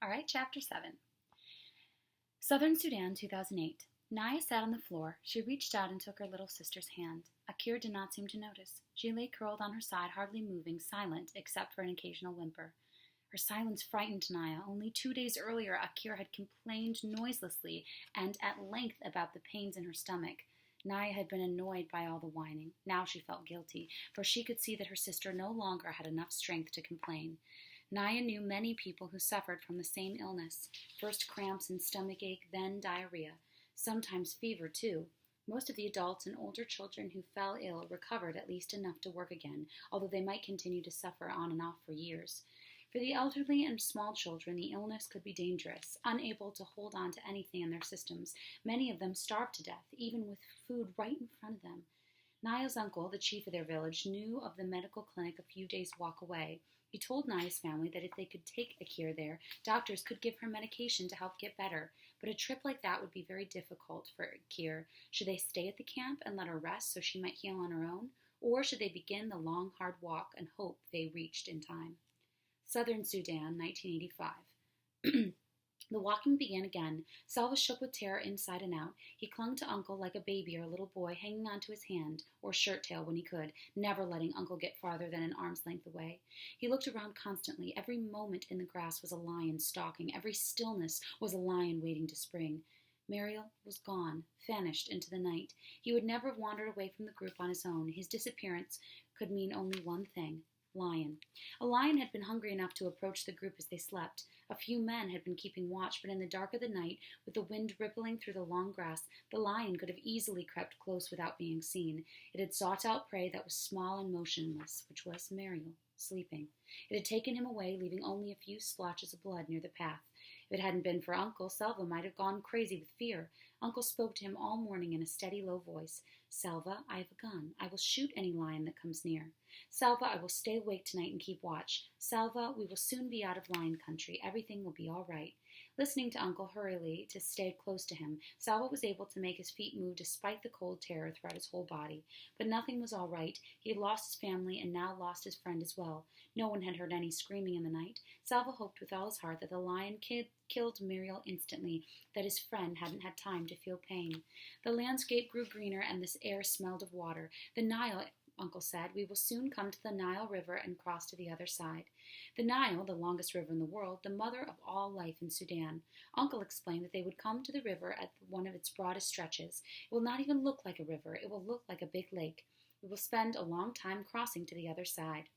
All right, Chapter 7. Southern Sudan, 2008. Naya sat on the floor. She reached out and took her little sister's hand. Akir did not seem to notice. She lay curled on her side, hardly moving, silent, except for an occasional whimper. Her silence frightened Naya. Only 2 days earlier, Akir had complained noiselessly and at length about the pains in her stomach. Naya had been annoyed by all the whining. Now she felt guilty, for she could see that her sister no longer had enough strength to complain. Naya knew many people who suffered from the same illness. First cramps and stomachache, then diarrhea. Sometimes fever, too. Most of the adults and older children who fell ill recovered at least enough to work again, although they might continue to suffer on and off for years. For the elderly and small children, the illness could be dangerous. Unable to hold on to anything in their systems, many of them starved to death, even with food right in front of them. Naya's uncle, the chief of their village, knew of the medical clinic a few days' walk away. He told Naya's family that if they could take Akir there, doctors could give her medication to help get better. But a trip like that would be very difficult for Akir. Should they stay at the camp and let her rest so she might heal on her own? Or should they begin the long, hard walk and hope they reached in time? Southern Sudan, 1985. The walking began again. Salva shook with terror inside and out. He clung to Uncle like a baby or a little boy, hanging onto his hand or shirt tail when he could, never letting Uncle get farther than an arm's length away. He looked around constantly. Every moment in the grass was a lion stalking. Every stillness was a lion waiting to spring. Mariel was gone, vanished into the night. He would never have wandered away from the group on his own. His disappearance could mean only one thing. Lion. A lion had been hungry enough to approach the group as they slept. A few men had been keeping watch, but in the dark of the night, with the wind rippling through the long grass, the lion could have easily crept close without being seen. It had sought out prey that was small and motionless, which was Mariel, sleeping. It had taken him away, leaving only a few splotches of blood near the path. If it hadn't been for Uncle, Salva might have gone crazy with fear. Uncle spoke to him all morning in a steady, low voice. Salva, I have a gun. I will shoot any lion that comes near. Salva, I will stay awake tonight and keep watch. Salva, we will soon be out of lion country. Everything will be all right. Listening to Uncle hurriedly to stay close to him, Salva was able to make his feet move despite the cold terror throughout his whole body. But nothing was all right. He had lost his family and now lost his friend as well. No one had heard any screaming in the night. Salva hoped with all his heart that the lion killed Mariel instantly, that his friend hadn't had time to feel pain. The landscape grew greener and this air smelled of water. The Nile, Uncle said, we will soon come to the Nile River and cross to the other side. The Nile, the longest river in the world, the mother of all life in Sudan. Uncle explained that they would come to the river at one of its broadest stretches. It will not even look like a river. It will look like a big lake. We will spend a long time crossing to the other side.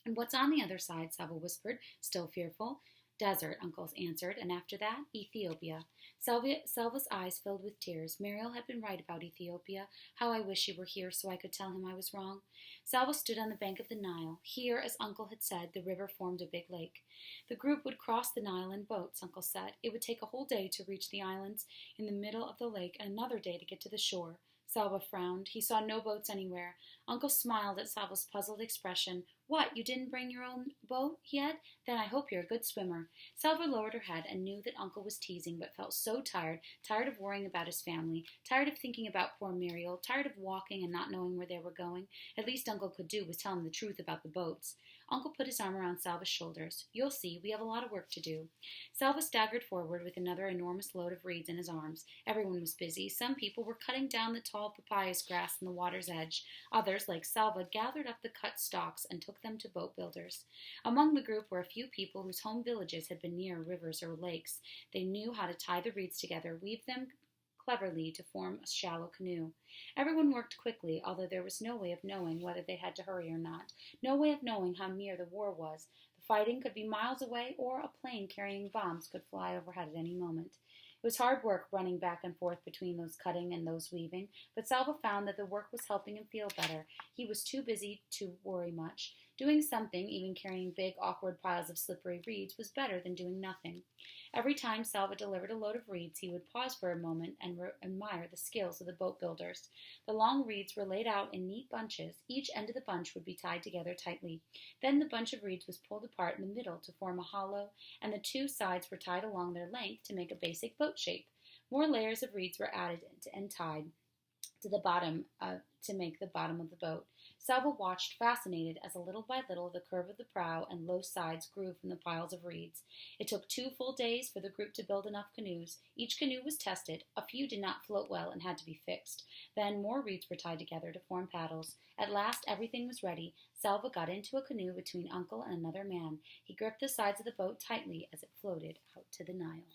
And what's on the other side? Salva whispered, still fearful. Desert, Uncle answered, and after that, Ethiopia. Salva's eyes filled with tears. Mariel had been right about Ethiopia. How I wish he were here so I could tell him I was wrong. Salva stood on the bank of the Nile. Here, as Uncle had said, the river formed a big lake. The group would cross the Nile in boats, Uncle said. It would take a whole day to reach the islands in the middle of the lake and another day to get to the shore. Salva frowned. He saw no boats anywhere. Uncle smiled at Salva's puzzled expression. What, you didn't bring your own boat yet? Then I hope you're a good swimmer. Salva lowered her head and knew that Uncle was teasing, but felt so tired, tired of worrying about his family, tired of thinking about poor Mariel, tired of walking and not knowing where they were going. At least Uncle could do was tell him the truth about the boats. Uncle put his arm around Salva's shoulders. You'll see, we have a lot of work to do. Salva staggered forward with another enormous load of reeds in his arms. Everyone was busy. Some people were cutting down the tall papayas grass on the water's edge. Others, like Salva, gathered up the cut stalks and took them to boat builders. Among the group were a few people whose home villages had been near rivers or lakes. They knew how to tie the reeds together, weave them cleverly to form a shallow canoe. Everyone worked quickly, although there was no way of knowing whether they had to hurry or not, no way of knowing how near the war was. The fighting could be miles away, or a plane carrying bombs could fly overhead at any moment. It was hard work running back and forth between those cutting and those weaving, but Salva found that the work was helping him feel better. He was too busy to worry much. Doing something, even carrying big, awkward piles of slippery reeds, was better than doing nothing. Every time Salva delivered a load of reeds, he would pause for a moment and admire the skills of the boat builders. The long reeds were laid out in neat bunches. Each end of the bunch would be tied together tightly. Then the bunch of reeds was pulled apart in the middle to form a hollow, and the two sides were tied along their length to make a basic boat shape. More layers of reeds were added and tied. to the bottom to make the bottom of the boat. Salva watched, fascinated, as little by little the curve of the prow and low sides grew from the piles of reeds. It took 2 full days for the group to build enough canoes. Each canoe was tested. A few did not float well and had to be fixed. Then more reeds were tied together to form paddles. At last everything was ready. Salva got into a canoe between Uncle and another man. He gripped the sides of the boat tightly as it floated out to the Nile.